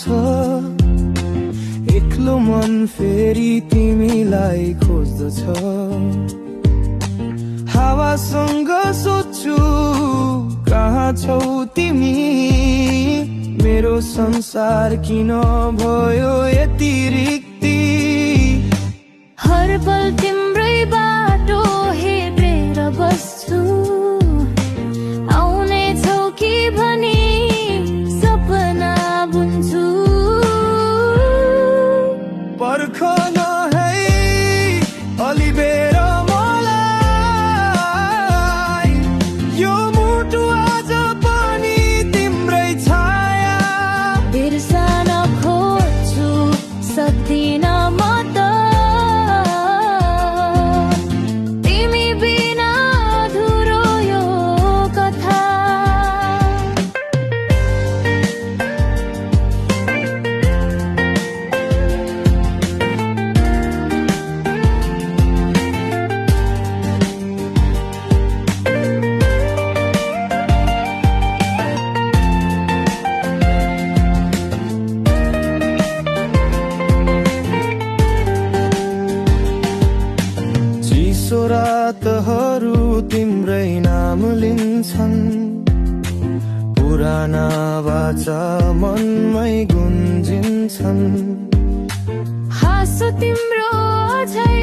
छ एक्लो मन फेरि तिमीलाई खोज्दछ हावासँग सोध्छु कहाँ छौ तिमी मेरो संसार किन भयो यति रिक्ति हर पल तिम्रै बाटो हेरेर बस्छु आउने छौ कि भनी सपना बुन्छु पर्खन है अलि बेर मलाई यो मुटु आज पनि तिम्रै छाया बिर्सन खोज्छु सक्दिन म त तिमी बिना अधुरो यो कथा चिसो रातहरू तिम्रै नाम लिन्छन् पुराना वाचा मनमै गुन्जिन्छन् हाँसो तिम्रो अझै